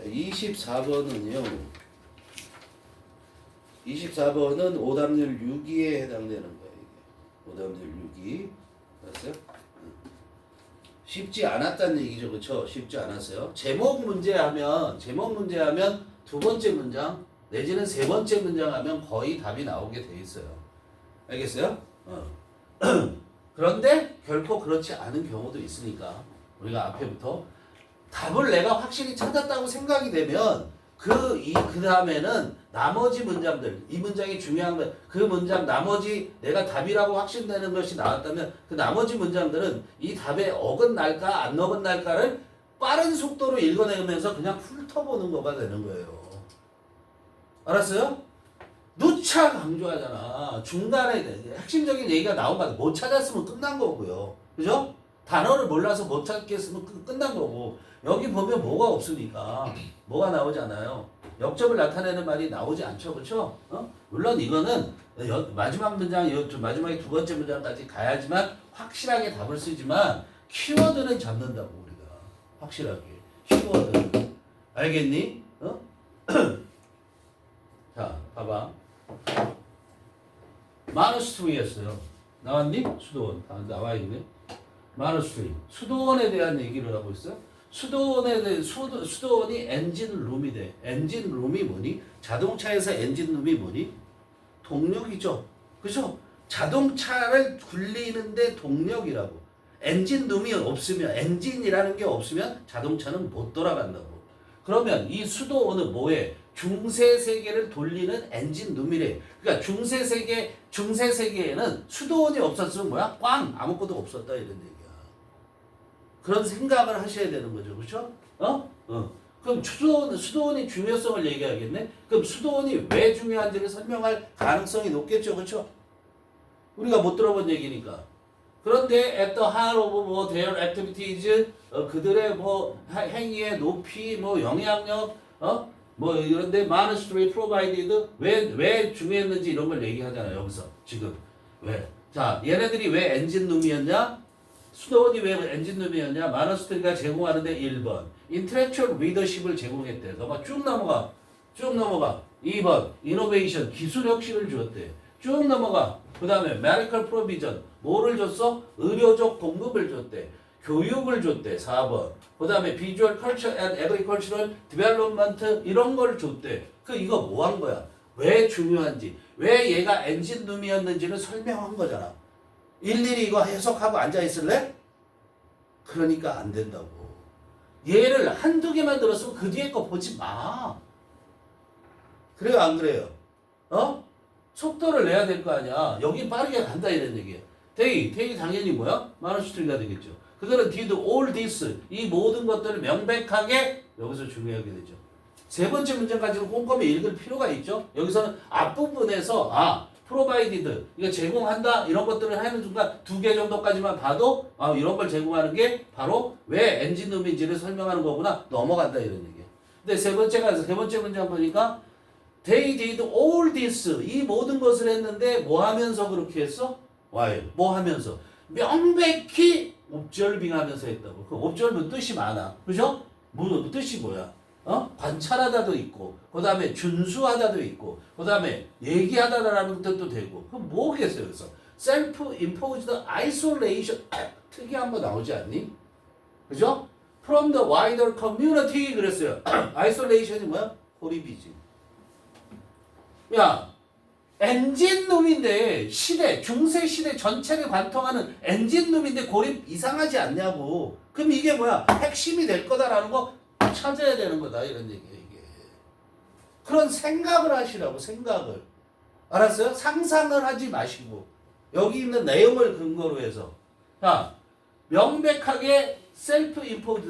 24번은요. 24번은 오답률 6위에 해당되는 거예요. 이게. 오답률 6위. 알았어요? 쉽지 않았다는 얘기죠. 그렇죠? 쉽지 않았어요. 제목 문제 하면 두 번째 문장 내지는 세 번째 문장 하면 거의 답이 나오게 돼 있어요. 알겠어요? 그런데 결코 그렇지 않은 경우도 있으니까 우리가 앞에부터 답을 내가 확실히 찾았다고 생각이 되면 그 다음에는 나머지 문장들, 이 문장이 중요한 거, 그 문장 나머지 내가 답이라고 확신되는 것이 나왔다면 그 나머지 문장들은 이 답에 어긋날까 안 어긋날까를 빠른 속도로 읽어내면서 그냥 훑어보는 거가 되는 거예요. 알았어요? 누차 강조하잖아. 중간에 핵심적인 얘기가 나오면 못 찾았으면 끝난 거고요. 그죠? 단어를 몰라서 못 찾겠으면 끝난 거고. 여기 보면 뭐가 없으니까 뭐가 나오지 않아요. 역점을 나타내는 말이 나오지 않죠. 그렇죠? 물론 이거는 마지막 문장, 마지막에 두 번째 문장까지 가야지만 확실하게 답을 쓰지만 키워드는 잡는다고 우리가. 확실하게. 키워드. 알겠니? 자, 봐봐. 마누스트리였어요. 나왔니? 수도원. 다 나와있네. 마누스트리. 수도원에 대한 얘기를 하고 있어요. 수도원이 엔진룸이 돼. 엔진룸이 뭐니? 자동차에서 엔진룸이 뭐니? 동력이죠. 그죠? 자동차를 굴리는데 동력이라고. 엔진룸이 없으면, 엔진이라는 게 없으면 자동차는 못 돌아간다고. 그러면 이 수도원은 뭐해? 중세 세계를 돌리는 엔진룸이래. 그러니까 중세 세계에는 수도원이 없었으면 뭐야? 꽝! 아무것도 없었다 이런 얘기야. 그런 생각을 하셔야 되는 거죠. 그렇죠? 그럼 수도원이 중요성을 얘기하겠네? 그럼 수도원이 왜 중요한지를 설명할 가능성이 높겠죠. 그렇죠? 우리가 못 들어본 얘기니까. 그런데 at the heart of their activities, 그들의 행위의 높이, 영향력, 이런데 monastery provided 왜 중요했는지 이런 걸 얘기하잖아요. 여기서 지금 왜? 자, 얘네들이 왜 엔진룸이었냐? 수도원이 왜 엔진룸이었냐? 마너스트리가 제공하는데 1번 인텔렉츄얼 리더십을 제공했대. 쭉 넘어가. 2번 이노베이션 기술 혁신을 주었대. 쭉 넘어가. 그 다음에 메디컬 프로비전 뭐를 줬어? 의료적 공급을 줬대. 교육을 줬대. 4번. 그 다음에 비주얼 컬처 앤 에그리컬처럴 디벨롭먼트 이런 걸 줬대. 이거 뭐 한 거야? 왜 중요한지, 왜 얘가 엔진룸이었는지를 설명한 거잖아. 일일이 이거 해석하고 앉아있을래? 그러니까 안 된다고. 얘를 한두 개만 들었으면 그 뒤에 거 보지 마. 그래요, 안 그래요? 속도를 내야 될 거 아니야. 여기 빠르게 간다 이런 얘기야. 데이 당연히 뭐야? 마누스트리가 되겠죠. 그들은 did all this, 이 모든 것들을 명백하게 여기서 중요하게 되죠. 세 번째 문제까지는 꼼꼼히 읽을 필요가 있죠. 여기서는 앞부분에서 provided, 이거 제공한다 이런 것들을 하는 순간 두 개 정도까지만 봐도 이런 걸 제공하는 게 바로 왜 엔진룸인지를 설명하는 거구나 넘어간다 이런 얘기야. 근데 세 번째 문장 보니까 they did all this, 이 모든 것을 했는데 뭐 하면서 그렇게 했어? While, 뭐 하면서? 명백히 옵절빙하면서 했다고. 그 옵절빙 뜻이 많아. 그죠? 뜻이 뭐야? 관찰하다도 있고, 그 다음에 준수하다도 있고, 그 다음에 얘기하다라는 뜻도 되고, 그럼 뭐겠어요? 그래서 self-imposed isolation, 특이한 거 나오지 않니? 그죠? From the wider community 그랬어요. isolation이 뭐야? 고립이지. 야, 엔진룸인데 중세 시대 전체를 관통하는 엔진룸인데 고립 이상하지 않냐고. 그럼 이게 뭐야? 핵심이 될 거다라는 거 찾아야 되는 거다 이런 얘기예요. 이게 그런 생각을 하시라고. 생각을. 알았어요? 상상을 하지 마시고 여기 있는 내용을 근거로 해서 자, 명백하게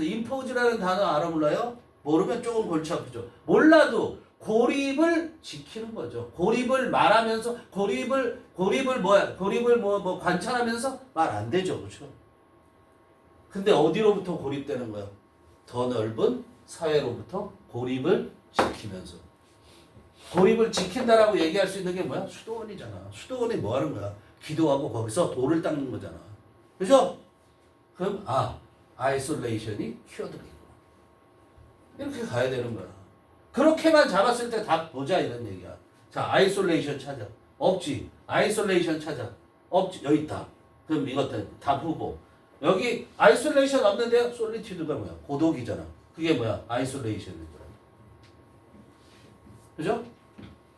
imposed라는 단어 알아 몰라요? 모르면 조금 골치 아프죠. 몰라도 고립을 지키는 거죠. 고립을 말하면서 고립을 관찰하면서 말 안 되죠. 그렇죠? 근데 어디로부터 고립되는 거야? 더 넓은 사회로부터 고립을 지키면서. 고립을 지킨다라고 얘기할 수 있는 게 뭐야? 수도원이잖아. 수도원이 뭐 하는 거야? 기도하고 거기서 돌을 닦는 거잖아. 그죠? 그럼 아이솔레이션이 키워드겠고. 이렇게 가야 되는 거야. 그렇게만 잡았을 때 답 보자 이런 얘기야. 자, 아이솔레이션 찾아. 없지. 아이솔레이션 찾아. 없지. 여기 있다. 그럼 이것들 답 후보. 여기 아이솔레이션 없는데요. 솔리튜드가 뭐야? 고독이잖아. 그게 뭐야? 아이솔레이션인 거야. 그죠?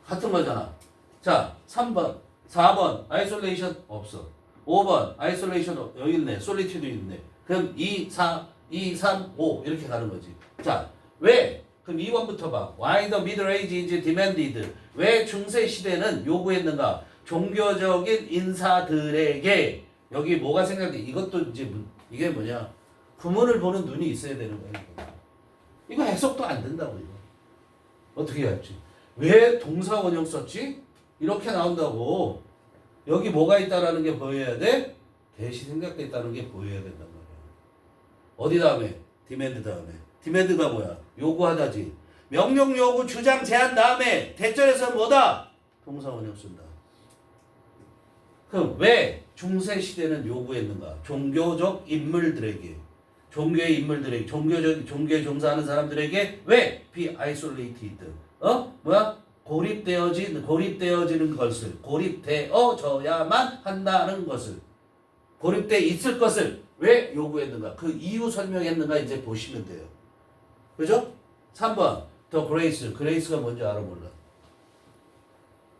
같은 거잖아. 자, 3번, 4번 아이솔레이션 없어. 5번 아이솔레이션 여기 있네. 솔리튜드 있네. 그럼 2, 3, 5 이렇게 가는 거지. 자, 왜? 그럼 2번부터 봐. Why the Middle Age is demanded? 왜 중세 시대는 요구했는가? 종교적인 인사들에게 여기 뭐가 생각돼? 이것도 이제 이게 뭐냐? 구문을 보는 눈이 있어야 되는 거야. 이거 해석도 안 된다고 이거. 어떻게 할지? 왜 동사 원형 썼지? 이렇게 나온다고. 여기 뭐가 있다라는 게 보여야 돼? 대시 생각돼 있다는 게 보여야 된단 말이야. 어디 다음에? 디맨드 다음에. 디맨드가 뭐야? 요구하다지. 명령 요구 주장 제한 다음에 대절에서 뭐다? 동사 원형 쓴다. 그럼 왜 중세 시대는 요구했는가? 종교적 인물들에게, 종교의 인물들에게, 종교에 종사하는 사람들에게 왜 be isolated? 뭐야? 고립되어지는 것을, 고립되어져야만 한다는 것을, 고립돼 있을 것을 왜 요구했는가? 그 이유 설명했는가? 이제 보시면 돼요. 그죠? 3번 The Grace. 그레이스가 뭔지 알아 몰라?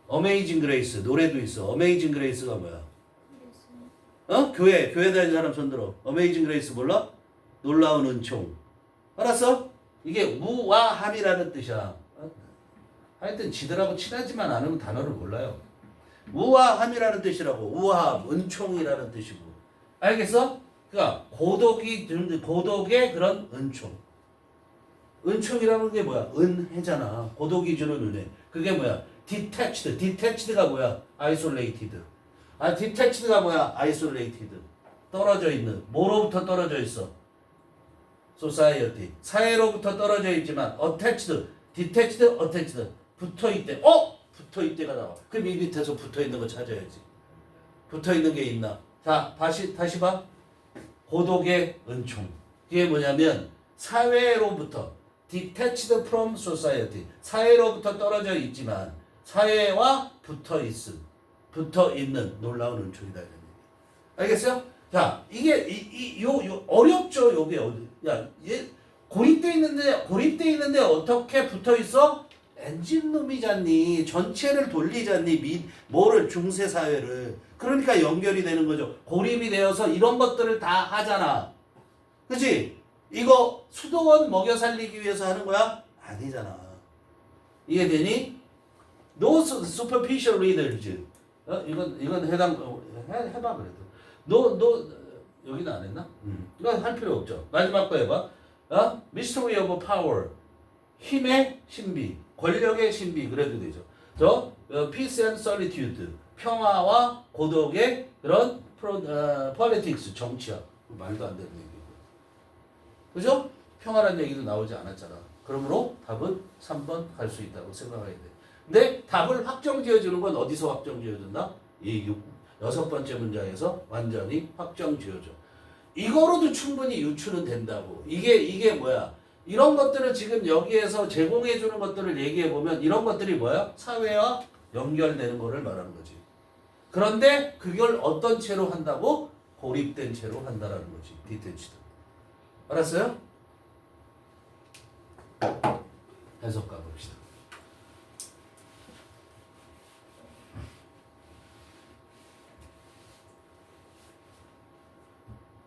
어메이징 그레이스 노래도 있어. 어메이징 그레이스가 뭐야? 교회 다니는 사람 손들어. 어메이징 그레이스 몰라? 놀라운 은총. 알았어? 이게 우아함이라는 뜻이야. 하여튼 지들하고 친하지만 않으면 단어를 몰라요. 우아함이라는 뜻이라고. 우아함, 은총이라는 뜻이고. 알겠어? 그러니까 고독의 그런 은총. 은총이라는 게 뭐야? 은혜잖아. 고독이 주는 은혜. 그게 뭐야? detached. detached가 뭐야? isolated. detached가 뭐야? isolated. 떨어져 있는. 뭐로부터 떨어져 있어? society. 사회로부터 떨어져 있지만 attached. detached, attached. 붙어 있대. 붙어 있대가 나와. 그럼 이 밑에서 붙어 있는 거 찾아야지. 붙어 있는 게 있나? 자, 다시 봐. 고독의 은총. 그게 뭐냐면 사회로부터 detached from society. 사회로부터 떨어져 있지만 사회와 붙어 있는 놀라운 은총이다. 알겠어요? 자, 이게 요 어렵죠. 요게 야, 얘 고립돼 있는데 어떻게 붙어 있어? 엔진룸이잖니. 전체를 돌리잖니. 뭐를 중세 사회를. 그러니까 연결이 되는 거죠. 고립이 되어서 이런 것들을 다 하잖아. 그치? 이거 수도원 먹여 살리기 위해서 하는 거야? 아니잖아. 이해되니? No superficial readers. 이건 해봐 그래도. 너 여기는 안 했나? 이건 할 필요 없죠. 마지막 거 해봐. Mystery of power. 힘의 신비, 권력의 신비 그래도 되죠. Peace and solitude. 평화와 고독의 그런 politics 정치야. 말도 안 되는 얘기고. 그죠? 평화라는 얘기도 나오지 않았잖아. 그러므로 답은 3번 갈 수 있다고 생각해야 돼. 근데 답을 확정 지어주는 건 어디서 확정 지어준다? 이 6번째 문장에서 완전히 확정 지어줘. 이거로도 충분히 유추는 된다고. 이게 뭐야? 이런 것들을 지금 여기에서 제공해주는 것들을 얘기해보면 이런 것들이 뭐야? 사회와 연결되는 거를 말하는 거지. 그런데 그걸 어떤 채로 한다고? 고립된 채로 한다라는 거지. 디테치드. 알았어요? 해석 가봅시다.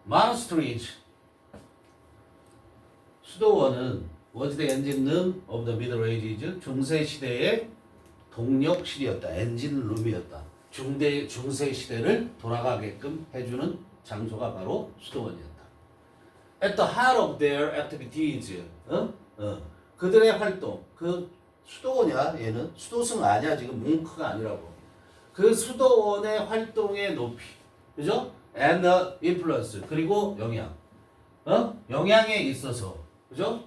Monasteries. 수도원은 was the engine room of the Middle Ages. 중세 시대의 동력실이었다. 엔진룸이었다. 중세 시대를 돌아가게끔 해주는 장소가 바로 수도원이었다. At the heart of their activities. 그들의 활동. 그 수도원이야. 얘는 수도승 아니야. 지금 뭉크가 아니라고. 그 수도원의 활동의 높이. 그죠? And the influence. 그리고 영향. 영향에 있어서. 그죠?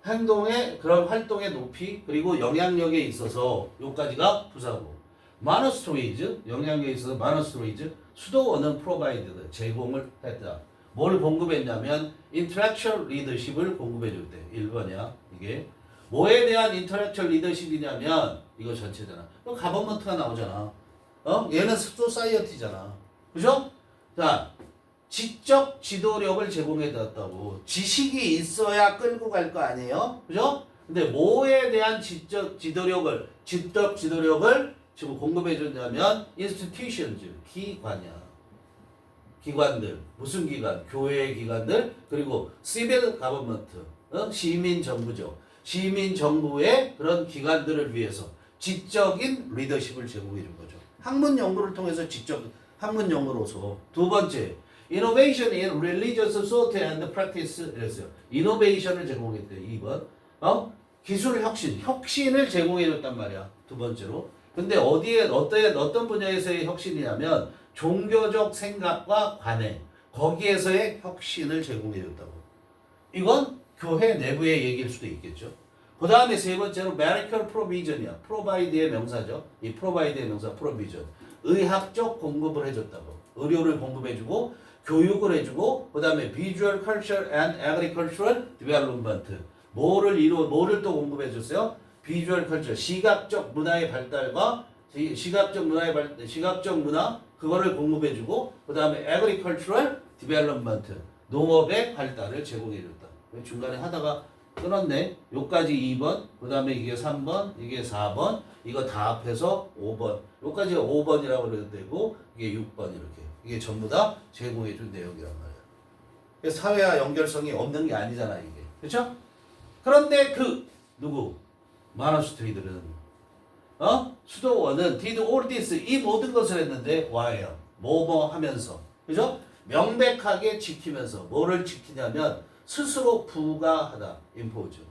행동의 그런 활동의 높이 그리고 영향력에 있어서 요까지가 부사고. monasteries 영향력에 있어서 monasteries 수도원은 provided 제공을 했다. 뭘 공급했냐면 intellectual leadership을 공급해줬대. 1번이야. 이게 뭐에 대한 intellectual leadership이냐면 이거 전체잖아. 그럼 가버먼트가 나오잖아. 얘는 소사이어티잖아. 그죠? 자, 지적 지도력을 제공해줬다고. 지식이 있어야 끌고 갈 거 아니에요? 그죠? 근데 뭐에 대한 지적 지도력을 지금 공급해줬냐면 institutions, 기관이야. 기관들, 무슨 기관? 교회 기관들, 그리고 civil government, 시민 정부죠. 시민 정부의 그런 기관들을 위해서 지적인 리더십을 제공해 준 거죠. 학문 연구를 통해서 지적 학문 연구로서. 두 번째, innovation in religious thought and practice 이랬어요. 이노베이션을 제공했대요. 2번. 기술 혁신을 제공해 줬단 말이야. 두 번째로. 근데 어떤 분야에서의 혁신이냐면 종교적 생각과 관행, 거기에서의 혁신을 제공해 줬다고. 이건 교회 내부의 얘기일 수도 있겠죠. 그 다음에 세 번째로 medical provision이야. provide의 명사죠. 이 provide의 명사 provision. 의학적 공급을 해줬다고. 의료를 공급해주고 교육을 해주고 그 다음에 visual culture and agricultural development. 뭐를 또 공급해줬어요? visual culture, 시각적 문화의 발달과 시각적 문화 그거를 공급해주고 그 다음에 agricultural development, 농업의 발달을 제공해줬다. 중간에 하다가 끊었네. 요까지 2번, 그 다음에 이게 3번, 이게 4번, 이거 다 합해서 5번. 요까지가 5번이라고 그래도 되고 이게 6번 이렇게. 이게 전부 다 제공해준 내용이란 말이야. 사회와 연결성이 없는 게 아니잖아 이게. 그렇죠? 그런데 누구? 마너스트리들은 수도원은 did all this 이 모든 것을 했는데 why요? 뭐뭐 하면서. 그죠? 명백하게 지키면서 뭐를 지키냐면 스스로 부과하다. impose.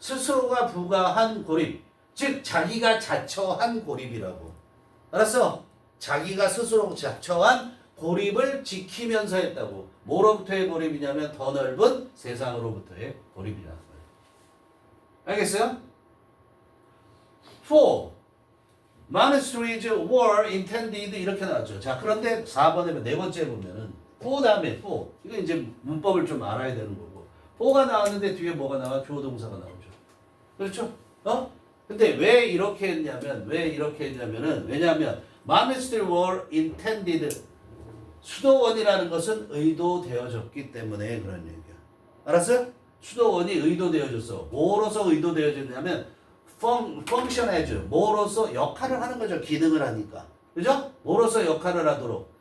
스스로가 부과한 고립. 즉 자기가 자처한 고립이라고. 알았어? 자기가 스스로 자처한 고립을 지키면서 했다고. 뭐로부터의 고립이냐면 더 넓은 세상으로부터의 고립이라는 거예요. 알겠어요? 4. Monasteries were intended 이렇게 나왔죠. 자, 그런데 4번에 네 번째 보면은 4 다음에 4. 이거 이제 문법을 좀 알아야 되는 거고. 4가 나왔는데 뒤에 뭐가 나와? 주어동사가 나오죠. 그렇죠? 근데 왜 이렇게 했냐면은 왜냐하면 monasteries were intended 수도원이라는 것은 의도되어졌기 때문에 그런 얘기야. 알았어요? 수도원이 의도되어졌어. 뭐로서 의도되어졌냐면 function as 뭐로서 역할을 하는 거죠. 기능을 하니까. 그죠? 뭐로서 역할을 하도록.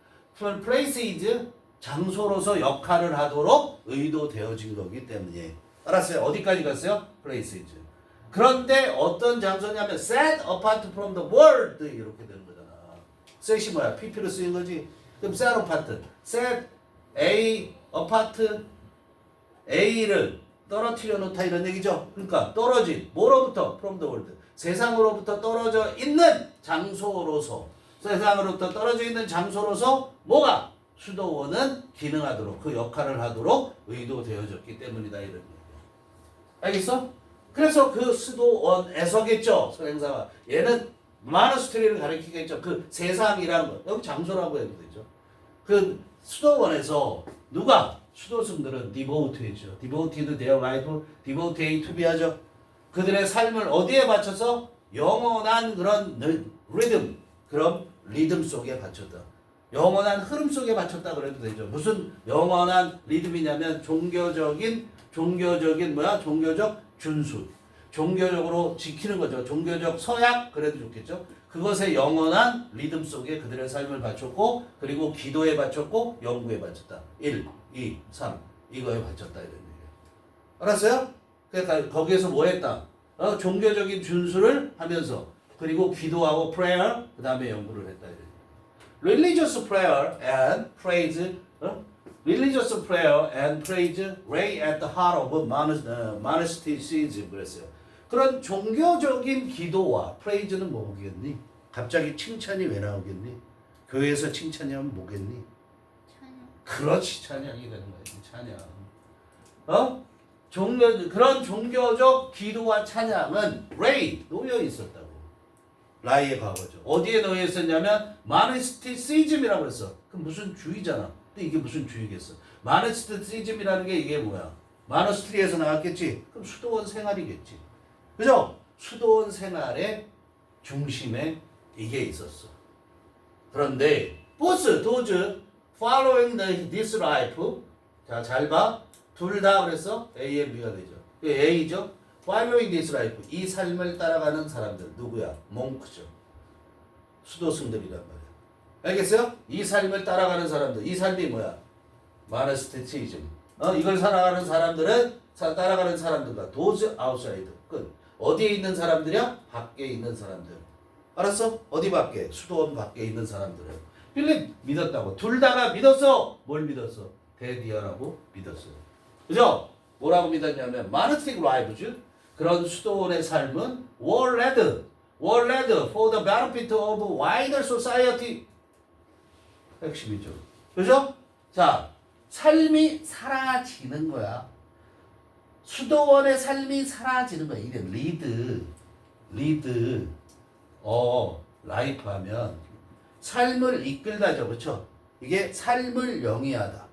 places 장소로서 역할을 하도록 의도되어진 거기 때문에. 알았어요? 어디까지 갔어요? places. 그런데 어떤 장소냐면 set apart from the world 이렇게 되는 거잖아. set이 뭐야? pp로 쓰인 거지. 그럼 set apart. set A apart A를 떨어뜨려 놓다 이런 얘기죠. 그러니까 떨어진 뭐로부터? from the world. 세상으로부터 떨어져 있는 장소로서 세상으로부터 떨어져 있는 장소로서 뭐가? 수도원은 기능하도록 그 역할을 하도록 의도되어졌기 때문이다 이런 얘기야. 알겠어? 그래서 그 수도원에서겠죠. 선행사가 얘는 마너스트리를 가리키겠죠. 그 세상이라는 거 여기 장소라고 해도 되죠. 그 수도원에서 누가? 수도승들은 devote죠. devoted their life, devoted to be 하죠. 그들의 삶을 어디에 바쳐서? 영원한 그런 리듬, 그런 리듬 속에 바쳤다. 영원한 흐름 속에 바쳤다 그래도 되죠. 무슨 영원한 리듬이냐면 종교적인 종교적 준수. 종교적으로 지키는 거죠. 종교적 서약 그래도 좋겠죠. 그것의 영원한 리듬 속에 그들의 삶을 바쳤고 그리고 기도에 바쳤고 연구에 바쳤다. 1, 2, 3 이거에 바쳤다 이런 얘기예요. 알았어요? 그러니까 거기에서 뭐 했다? 종교적인 준수를 하면서 그리고 기도하고 prayer 그 다음에 연구를 했다 이런 얘기예요. Religious prayer and praise Religious prayer and praise lay at the heart of monasticism 그랬어요. 그런 종교적인 기도와 praise는 뭐겠니? 갑자기 칭찬이 왜 나오겠니? 교회에서 칭찬이 하면 뭐겠니? 찬양. 그렇지, 찬양이 되는 거야. 찬양. 그런 종교적 기도와 찬양은 lay 놓여 있었다고. 라이의 과거죠. 어디에 놓여 있었냐면 monasticism이라고 했어. 그 무슨 주의잖아. 근데 이게 무슨 주의겠어? 마너스트리즘이라는 게 이게 뭐야? 마너스트리에서 나왔겠지? 그럼 수도원 생활이겠지. 그죠? 수도원 생활의 중심에 이게 있었어. 그런데 보스, 도즈, following this life. 자, 잘 봐. 둘 다 그랬어? A의 B가 되죠. A죠? following this life. 이 삶을 따라가는 사람들. 누구야? 몽크죠. 수도승들이란 말이야. 알겠어요? 이 삶을 따라가는 사람들. 이 삶이 뭐야? 마너스티치즘. 이걸 살아가는 사람들은 따라가는 사람들과 도즈 아웃사이드. 끝. 어디에 있는 사람들이야? 밖에 있는 사람들. 알았어? 어디 밖에? 수도원 밖에 있는 사람들은. 필립 믿었다고. 둘 다가 믿었어. 뭘 믿었어? 데디아라고 믿었어요. 그죠? 뭐라고 믿었냐면 마너스틱 라이브즈. 그런 수도원의 삶은 were led for the benefit of wider society. 핵심이죠. 그죠? 자, 삶이 사라지는 거야. 수도원의 삶이 사라지는 거야. 이게 리드, 라이프 하면 삶을 이끌다죠. 그렇죠? 이게 삶을 영위하다.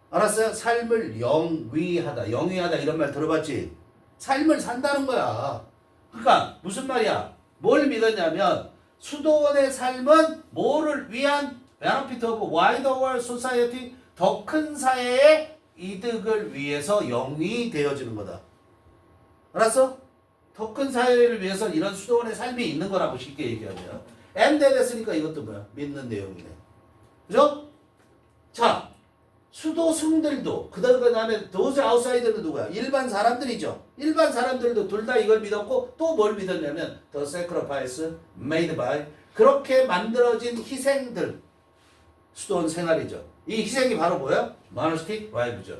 알았어요? 삶을 영위하다. 영위하다 이런 말 들어봤지? 삶을 산다는 거야. 그러니까 무슨 말이야? 뭘 믿었냐면 수도원의 삶은 뭐를 위한 benefit of wider world society, 더 큰 사회의 이득을 위해서 영위되어지는 거다. 알았어? 더 큰 사회를 위해서 이런 수도원의 삶이 있는 거라고 쉽게 얘기하면. and 됐으니까 이것도 뭐야? 믿는 내용이네. 그죠? 자, 수도승들도 그 다음에 도즈 아웃사이더는 누구야? 일반 사람들이죠. 일반 사람들도 둘 다 이걸 믿었고 또 뭘 믿었냐면 the sacrifice made by, 그렇게 만들어진 희생들. 수도원 생활이죠. 이 희생이 바로 뭐야? monastic live죠.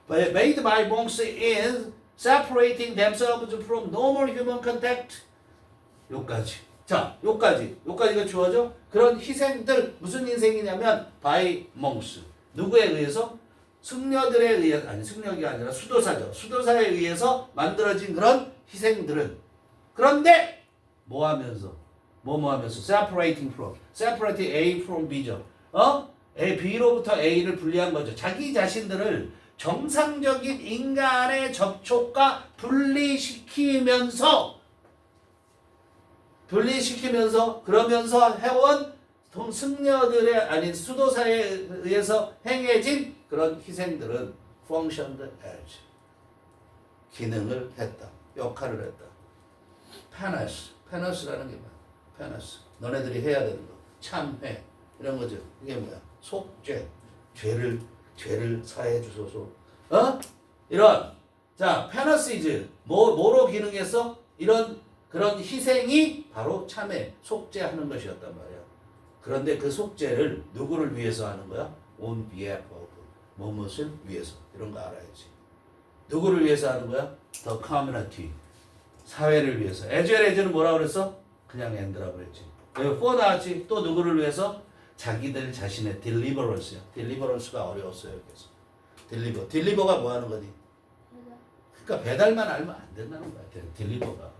Made by monks in separating themselves from normal human contact. 요까지. 자, 요까지가 주어져. 그런 희생들 무슨 희생이냐면 by monks. 누구에 의해서? 승려들에 의해, 아니 승려가 아니라 수도사죠. 수도사에 의해서 만들어진 그런 희생들은. 그런데 뭐 하면서? 뭐 하면서? separating A from B죠. B로부터 A를 분리한 거죠. 자기 자신들을 정상적인 인간의 접촉과 분리시키면서 그러면서 해온 승려들의 아닌 수도사에 의해서 행해진 그런 희생들은 functioned as, 기능을 했다. 역할을 했다. 페너스라는 게 뭐야? 페너스. 너네들이 해야 되는 거. 참회. 이런 거죠. 이게 뭐야? 속죄. 죄를 사해 주소서. 이런. 자, 페너시즈. 뭐로 기능했어? 그런 희생이 바로 참회, 속죄하는 것이었단 말이야. 그런데 그 속죄를 누구를 위해서 하는 거야? On behalf of. 무엇을 위해서. 이런 거 알아야지. 누구를 위해서 하는 거야? The community. 사회를 위해서. as는 뭐라고 그랬어? 그냥 and라고 그랬지. 여기 for 나왔지? 또 누구를 위해서? 자기들 자신의 deliverance야. deliverance가 어려웠어요. 그래서 deliver가 뭐 하는 거니? 그러니까 배달만 알면 안 된다는 거야. deliver가.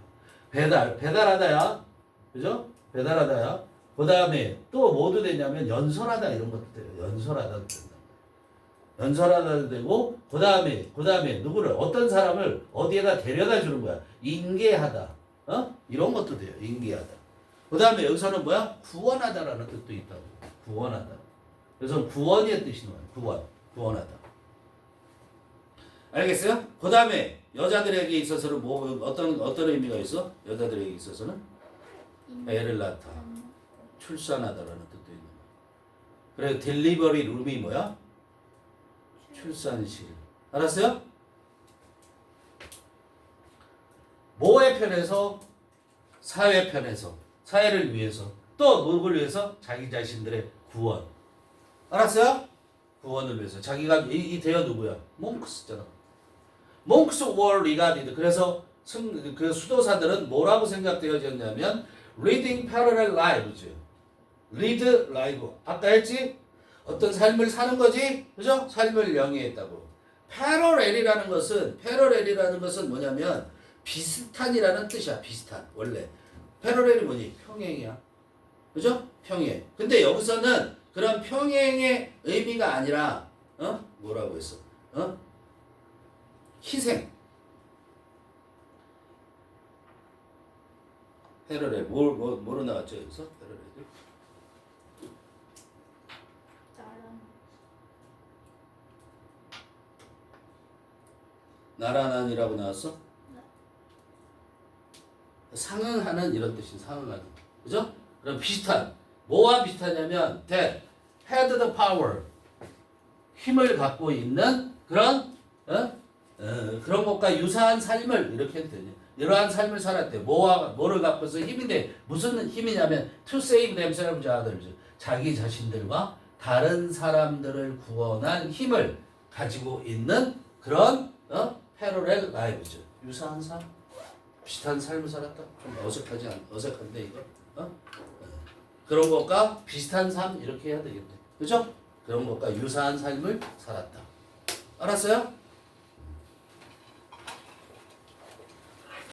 배달하다야. 그죠? 배달하다야. 그 다음에 또 뭐도 되냐면 연설하다 이런 것도 돼요. 연설하다도 된다. 연설하다도 되고, 그 다음에 누구를, 어떤 사람을 어디에다 데려다 주는 거야. 인계하다. 이런 것도 돼요. 인계하다. 그 다음에 여기서는 뭐야? 구원하다라는 뜻도 있다고. 구원하다. 그래서 구원의 뜻이 나와요. 구원하다. 알겠어요? 그 다음에 여자들에게 있어서는 어떤 의미가 있어? 여자들에게 있어서는 애를 낳다. 출산하다라는 뜻도 있는 거야. 그래서 딜리버리 룸이 뭐야? 출산실. 알았어요? 뭐의 편에서? 사회 편에서. 사회를 위해서. 또 누굴 위해서? 자기 자신들의 구원. 알았어요? 구원을 위해서. 자기가 이 대여 누구야? 몽크스잖아. 몽크스 were regarded. 그래서 그 수도사들은 뭐라고 생각되어졌냐면 leading parallel lives. lead life. 아까 했지? 어떤 삶을 사는 거지? 그죠? 삶을 영위했다고. parallel이라는 것은 뭐냐면 비슷한이라는 뜻이야. 비슷한. 원래. parallel이 뭐니? 평행이야. 그죠? 평행. 근데 여기서는 그런 평행의 의미가 아니라 뭐라고 했어? 희생. 패러렐 뭐로 나왔죠 여기서? 패러렐. 나란한이라고 나왔어? 상응하는 이런 뜻이 상응하는. 그죠? 그럼 비슷한. 뭐와 비슷하냐면 that had the power. 힘을 갖고 있는 그런 그런 것과 유사한 삶을 이렇게 해도 되냐. 이러한 삶을 살았대. 뭐를 갖고서 힘인데 무슨 힘이냐면 to save themselves others. 자기 자신들과 다른 사람들을 구원한 힘을 가지고 있는 그런 패러렐 라이브죠. 유사한 삶, 비슷한 삶을 살았다. 좀 어색한데 이거. 그런 것과 비슷한 삶 이렇게 해야 되겠네. 그죠? 그런 것과 유사한 삶을 살았다. 알았어요?